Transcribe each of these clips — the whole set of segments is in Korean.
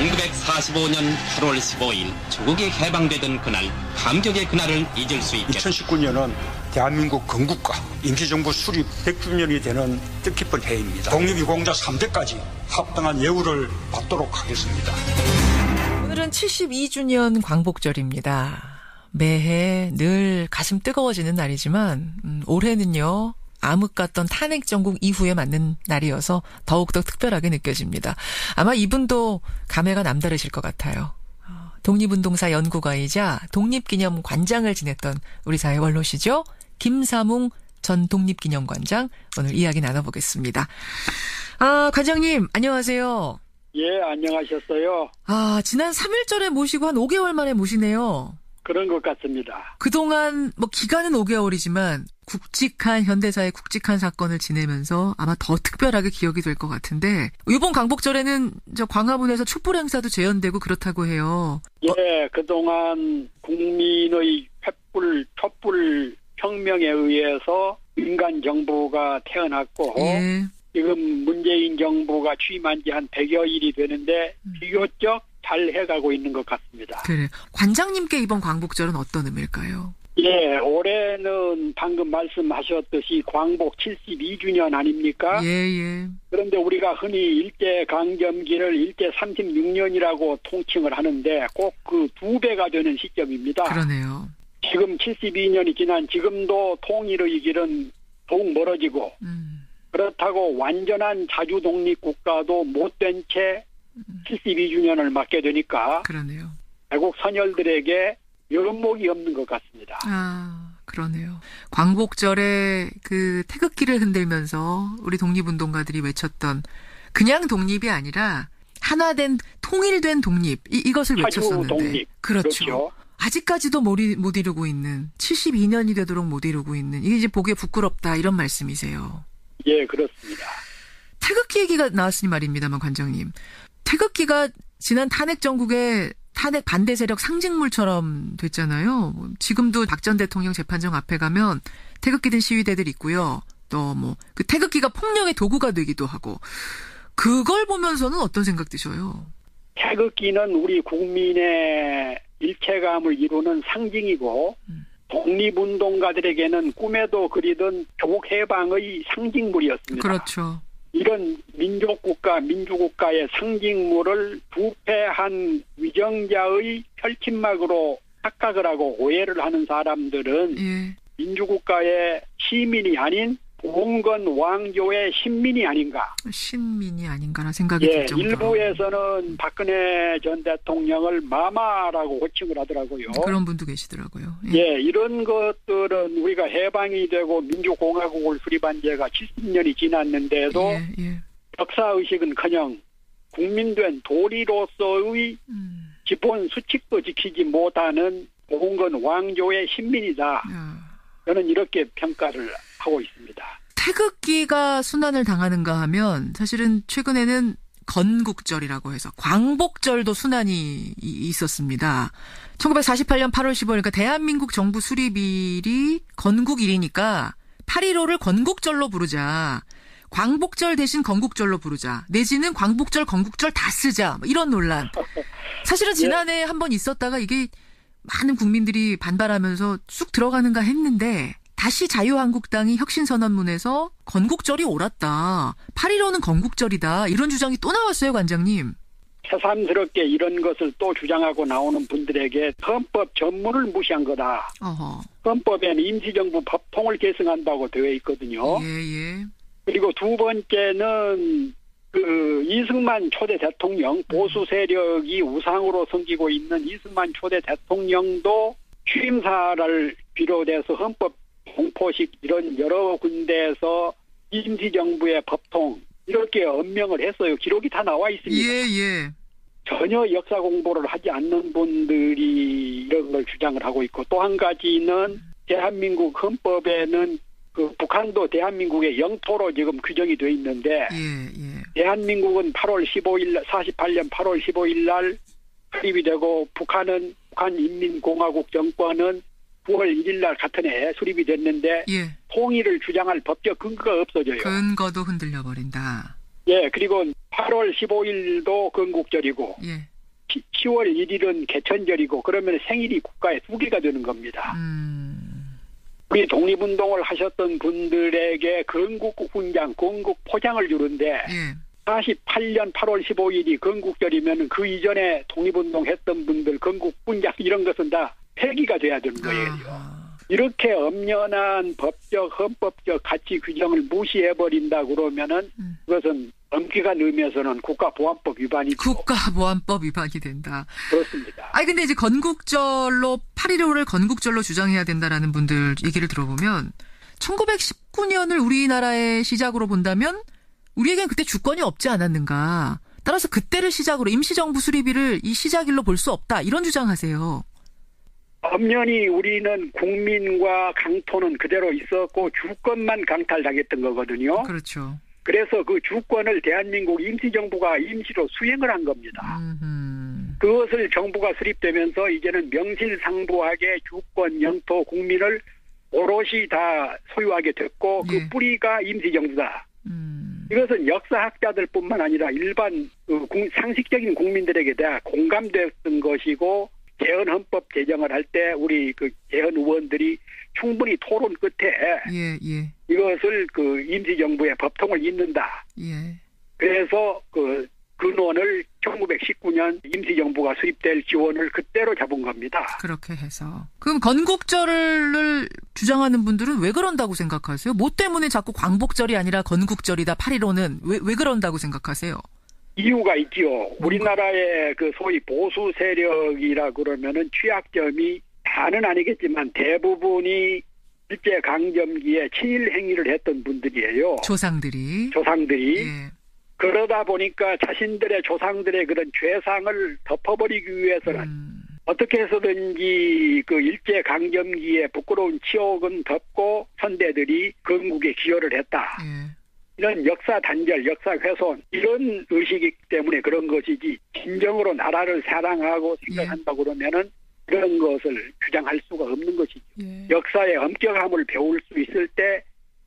1945년 8월 15일 조국이 해방되던 그날, 감격의 그날을 잊을 수 있겠다. 2019년은 대한민국 건국과 임시정부 수립 100주년이 되는 뜻깊은 해입니다. 독립유공자 3대까지 합당한 예우를 받도록 하겠습니다. 오늘은 72주년 광복절입니다. 매해 늘 가슴 뜨거워지는 날이지만 올해는요. 암흑 같던 탄핵 정국 이후에 맞는 날이어서 더욱더 특별하게 느껴집니다. 아마 이분도 감회가 남다르실 것 같아요. 독립운동사 연구가이자 독립기념관장을 지냈던 우리 사회 원로시죠. 김사뭉 전 독립기념관장, 오늘 이야기 나눠보겠습니다. 관장님 안녕하세요. 예, 안녕하셨어요. 지난 3.1절에 모시고 한 5개월 만에 모시네요. 그런 것 같습니다. 그동안 기간은 5개월이지만 굵직한 현대사의 굵직한 사건을 지내면서 아마 더 특별하게 기억이 될 것 같은데, 이번 광복절에는 저 광화문에서 촛불 행사도 재현되고 그렇다고 해요. 예, 그동안 국민의 촛불 혁명에 의해서 민간 정부가 태어났고 예. 지금 문재인 정부가 취임한 지 한 100여일이 되는데 비교적 잘 해가고 있는 것 같습니다. 그래. 관장님께 이번 광복절은 어떤 의미일까요? 예, 올해는 방금 말씀하셨듯이 광복 72주년 아닙니까? 예. 그런데 우리가 흔히 일제강점기를 일제 36년이라고 통칭을 하는데 꼭 그 2배가 되는 시점입니다. 그러네요. 지금 72년이 지난 지금도 통일의 길은 더욱 멀어지고 그렇다고 완전한 자주독립국가도 못된 채 72주년을 맞게 되니까 그러네요. 애국 선열들에게 면목이 없는 것 같습니다. 그러네요. 광복절에 그 태극기를 흔들면서 우리 독립운동가들이 외쳤던 그냥 독립이 아니라 하나된 통일된 독립, 이것을 외쳤었는데. 독립. 그렇죠. 아직까지도 못 이루고 있는, 72년이 되도록 못 이루고 있는, 이게 이제 보기에 부끄럽다 이런 말씀이세요. 예, 그렇습니다. 태극기 얘기가 나왔으니 말입니다만 관장님. 태극기가 지난 탄핵 정국의 탄핵 반대 세력 상징물처럼 됐잖아요. 지금도 박 전 대통령 재판정 앞에 가면 태극기 든 시위대들 있고요. 또 그 태극기가 폭력의 도구가 되기도 하고. 그걸 보면서는 어떤 생각 드셔요? 태극기는 우리 국민의 일체감을 이루는 상징이고 독립운동가들에게는 꿈에도 그리던 조국 해방의 상징물이었습니다. 그렇죠. 이런 민족국가, 민주국가의 상징물을 부패한 위정자의 펼침막으로 착각을 하고 오해를 하는 사람들은 예. 민주국가의 시민이 아닌 봉건 왕조의 신민이 아닌가. 신민이 아닌가라는 생각이 들 정도로. 일부에서는 박근혜 전 대통령을 마마라고 호칭을 하더라고요. 그런 분도 계시더라고요. 예, 이런 것들은 우리가 해방이 되고 민주공화국을 수립한 지가 70년이 지났는데도 역사의식은커녕 국민된 도리로서의 기본 수칙도 지키지 못하는 봉건 왕조의 신민이다. 저는 이렇게 평가를 하고 있습니다. 태극기가 순환을 당하는가 하면 사실은 최근에는 건국절이라고 해서 광복절도 순환이 있었습니다. 1948년 8월 15일, 그러니까 대한민국 정부 수립일이 건국일이니까 8.15를 건국절로 부르자. 광복절 대신 건국절로 부르자. 내지는 광복절, 건국절 다 쓰자. 이런 논란. 사실은 지난해 한번 있었다가 이게 많은 국민들이 반발하면서 쑥 들어가는가 했는데 다시 자유한국당이 혁신선언문에서 건국절이 옳았다. 8.15는 건국절이다. 이런 주장이 또 나왔어요, 관장님. 새삼스럽게 이런 것을 또 주장하고 나오는 분들에게 헌법 전문을 무시한 거다. 헌법에는 임시정부 법통을 계승한다고 되어 있거든요. 예. 그리고 두 번째는 이승만 초대 대통령, 보수 세력이 우상으로 섬기고 있는 이승만 초대 대통령도 취임사를 비롯해서 헌법 공포식 이런 여러 군데에서 임시정부의 법통 이렇게 언명을 했어요. 기록이 다 나와 있습니다. 예. 전혀 역사 공부를 하지 않는 분들이 이런 걸 주장을 하고 있고, 또 한 가지는 대한민국 헌법에는 북한도 대한민국의 영토로 지금 규정이 되어 있는데 대한민국은 48년 8월 15일 날 수립이 되고 북한은 북한인민공화국 정권은 9월 1일 날 같은 해에 수립이 됐는데 통일을 주장할 법적 근거가 없어져요. 근거도 흔들려 버린다. 예, 그리고 8월 15일도 건국절이고 10월 1일은 개천절이고 그러면 생일이 국가에 2개가 되는 겁니다. 우리 독립운동을 하셨던 분들에게 건국훈장, 건국포장을 주는데 예. 48년 8월 15일이 건국절이면 그 이전에 독립운동 했던 분들 건국훈장 이런 것은 다 폐기가 돼야 되는 거예요. 이렇게 엄연한 법적, 헌법적 가치 규정을 무시해버린다 그러면은 그것은 엄기가 넘어서는 국가보안법 위반이죠. 국가보안법 위반이 된다. 그렇습니다. 아니 근데 이제 건국절로 8.15를 건국절로 주장해야 된다라는 분들 얘기를 들어보면 1919년을 우리나라의 시작으로 본다면 우리에겐 그때 주권이 없지 않았는가. 따라서 그때를 시작으로 임시정부 수립일을 이 시작일로 볼 수 없다. 이런 주장하세요. 엄연히 우리는 국민과 강토는 그대로 있었고 주권만 강탈당했던 거거든요. 그렇죠. 그래서 그 주권을 대한민국 임시정부가 임시로 수행을 한 겁니다. 그것을 정부가 수립되면서 이제는 명실상부하게 주권, 영토, 국민을 오롯이 다 소유하게 됐고 예. 그 뿌리가 임시정부다. 이것은 역사학자들 뿐만 아니라 일반 상식적인 국민들에게 다 공감됐던 것이고 개헌헌법 제정을 할 때 우리 그 개헌 의원들이 충분히 토론 끝에 예. 이것을 그 임시정부의 법통을 잇는다. 예. 그래서 그 근원을 1919년 임시정부가 수립될 기원을 그때로 잡은 겁니다. 그렇게 해서. 그럼 건국절을 주장하는 분들은 왜 그런다고 생각하세요? 뭐 때문에 자꾸 광복절이 아니라 건국절이다 8.15는 왜 그런다고 생각하세요? 이유가 있지요. 우리나라의 그 소위 보수 세력이라 그러면은 취약점이 다는 아니겠지만 대부분이 일제강점기에 친일 행위를 했던 분들이에요. 조상들이. 예. 그러다 보니까 자신들의 조상들의 그런 죄상을 덮어버리기 위해서는 어떻게 해서든지 그 일제강점기에 부끄러운 치욕은 덮고 선대들이 건국에 기여를 했다. 예. 이런 역사 단절, 역사 훼손 이런 의식이기 때문에 그런 것이지 진정으로 나라를 사랑하고 생각한다 그러면은 그런 것을 주장할 수가 없는 것이죠. 예. 역사의 엄격함을 배울 수 있을 때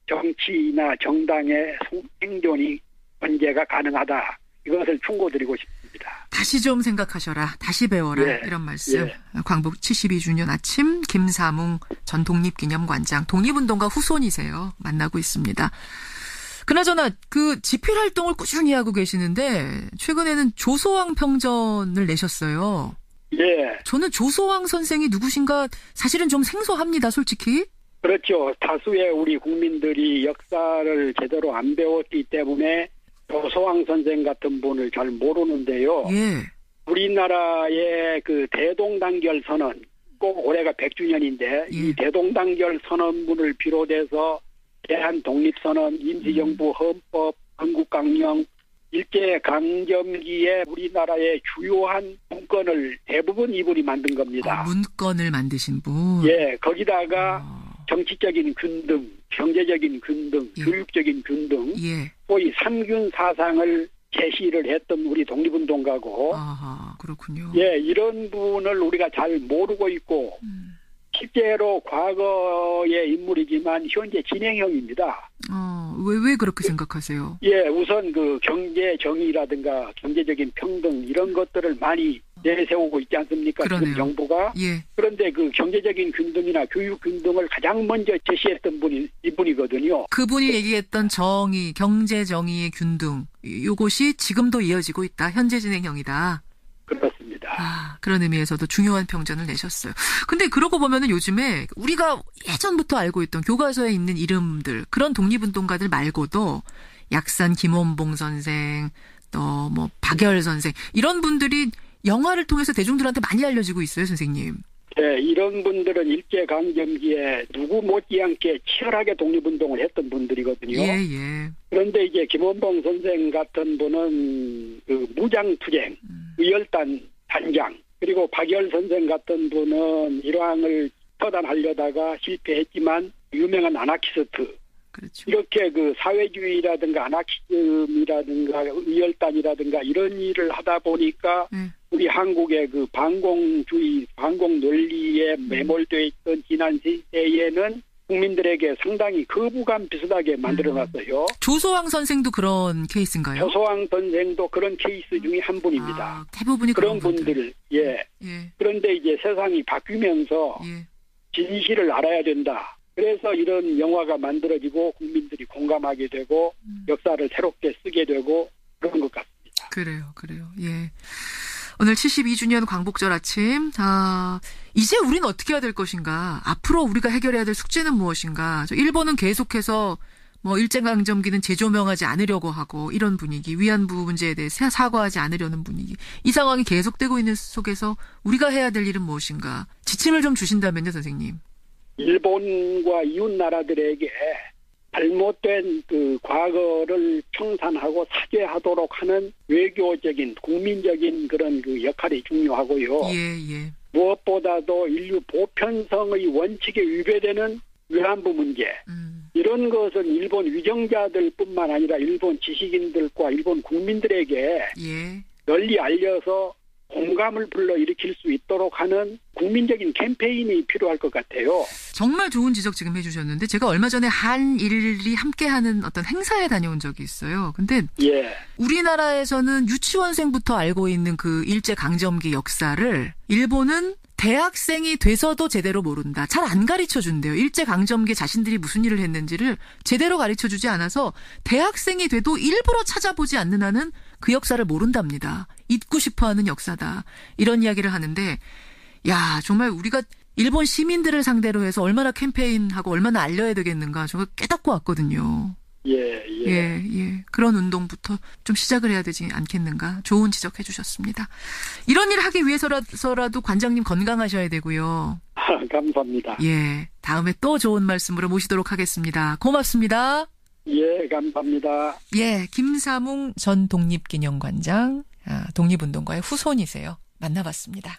정치나 정당의 생존이 번제가 가능하다. 이것을 충고드리고 싶습니다. 다시 좀 생각하셔라. 다시 배워라. 예. 이런 말씀. 예. 광복 72주년 아침 김사뭉 전 독립기념관장 독립운동가 후손이세요. 만나고 있습니다. 그나저나 그 집필 활동을 꾸준히 하고 계시는데 최근에는 조소왕 평전을 내셨어요. 예. 저는 조소왕 선생이 누구신가 사실은 좀 생소합니다. 솔직히. 그렇죠. 다수의 우리 국민들이 역사를 제대로 안 배웠기 때문에 조소왕 선생 같은 분을 잘 모르는데요. 예. 우리나라의 그 대동단결 선언, 꼭 올해가 100주년인데 이 대동단결 선언문을 비롯해서 대한독립선언, 임시정부 헌법, 건국강령, 일제강점기에 우리나라의 주요한 문건을 대부분 이분이 만든 겁니다. 문건을 만드신 분. 예, 거기다가 정치적인 균등, 경제적인 균등, 예. 교육적인 균등, 예. 소위 삼균 사상을 제시를 했던 우리 독립운동가고, 아하, 그렇군요. 예, 이런 분을 우리가 잘 모르고 있고, 실제로 과거의 인물이지만 현재 진행형입니다. 왜 그렇게 생각하세요? 예, 우선 그 경제 정의라든가 경제적인 평등 이런 것들을 많이 내세우고 있지 않습니까? 그러네요. 지금 정부가. 예. 그런데 그 경제적인 균등이나 교육 균등을 가장 먼저 제시했던 분이 이분이거든요. 그분이 얘기했던 정의, 경제 정의의 균등, 요것이 지금도 이어지고 있다. 현재 진행형이다. 그렇습니다. 그런 의미에서도 중요한 평전을 내셨어요. 근데 그러고 보면은 요즘에 우리가 예전부터 알고 있던 교과서에 있는 이름들, 그런 독립운동가들 말고도 약산 김원봉 선생, 또 뭐 박열 선생, 이런 분들이 영화를 통해서 대중들한테 많이 알려지고 있어요, 선생님. 네, 이런 분들은 일제강점기에 누구 못지않게 치열하게 독립운동을 했던 분들이거든요. 예. 그런데 이제 김원봉 선생 같은 분은 그 무장투쟁, 의열단 단장, 그리고 박열 선생 같은 분은 일왕을 처단하려다가 실패했지만 유명한 아나키스트. 그렇죠. 이렇게 그 사회주의라든가 아나키즘이라든가 의열단이라든가 이런 일을 하다 보니까 우리 한국의 그 반공주의, 반공 논리에 매몰되어 있던 지난 시대에는 국민들에게 상당히 거부감 비슷하게 만들어놨어요. 조소왕 선생도 그런 케이스인가요? 조소왕 선생도 그런 케이스 중에 한 분입니다. 아, 대부분이 그런 분들, 예. 예. 그런데 이제 세상이 바뀌면서 예. 진실을 알아야 된다. 그래서 이런 영화가 만들어지고 국민들이 공감하게 되고 역사를 새롭게 쓰게 되고 그런 것 같습니다. 그래요. 예. 오늘 72주년 광복절 아침. 이제 우리는 어떻게 해야 될 것인가? 앞으로 우리가 해결해야 될 숙제는 무엇인가? 일본은 계속해서 일제강점기는 재조명하지 않으려고 하고 이런 분위기, 위안부 문제에 대해 사과하지 않으려는 분위기. 이 상황이 계속되고 있는 속에서 우리가 해야 될 일은 무엇인가? 지침을 좀 주신다면요, 선생님. 일본과 이웃 나라들에게 잘못된 그 과거를 청산하고 사죄하도록 하는 외교적인 국민적인 그런 그 역할이 중요하고요. 예. 무엇보다도 인류 보편성의 원칙에 위배되는 위안부 문제. 이런 것은 일본 위정자들뿐만 아니라 일본 지식인들과 일본 국민들에게 예. 널리 알려서 공감을 불러일으킬 수 있도록 하는 국민적인 캠페인이 필요할 것 같아요. 정말 좋은 지적 지금 해주셨는데 제가 얼마 전에 한일이 함께하는 어떤 행사에 다녀온 적이 있어요. 근데 예. 우리나라에서는 유치원생부터 알고 있는 그 일제강점기 역사를 일본은 대학생이 돼서도 제대로 모른다. 잘 안 가르쳐준대요. 일제강점기 자신들이 무슨 일을 했는지를 제대로 가르쳐주지 않아서 대학생이 돼도 일부러 찾아보지 않는 한은 그 역사를 모른답니다. 잊고 싶어하는 역사다. 이런 이야기를 하는데 야 정말 우리가 일본 시민들을 상대로 해서 얼마나 캠페인하고 얼마나 알려야 되겠는가 저거 깨닫고 왔거든요. 예. 그런 운동부터 좀 시작을 해야 되지 않겠는가. 좋은 지적해 주셨습니다. 이런 일 하기 위해서라도 관장님 건강하셔야 되고요. 감사합니다. 예. 다음에 또 좋은 말씀으로 모시도록 하겠습니다. 고맙습니다. 예, 감사합니다. 예. 김사뭉 전 독립기념관장, 독립운동가의 후손이세요. 만나봤습니다.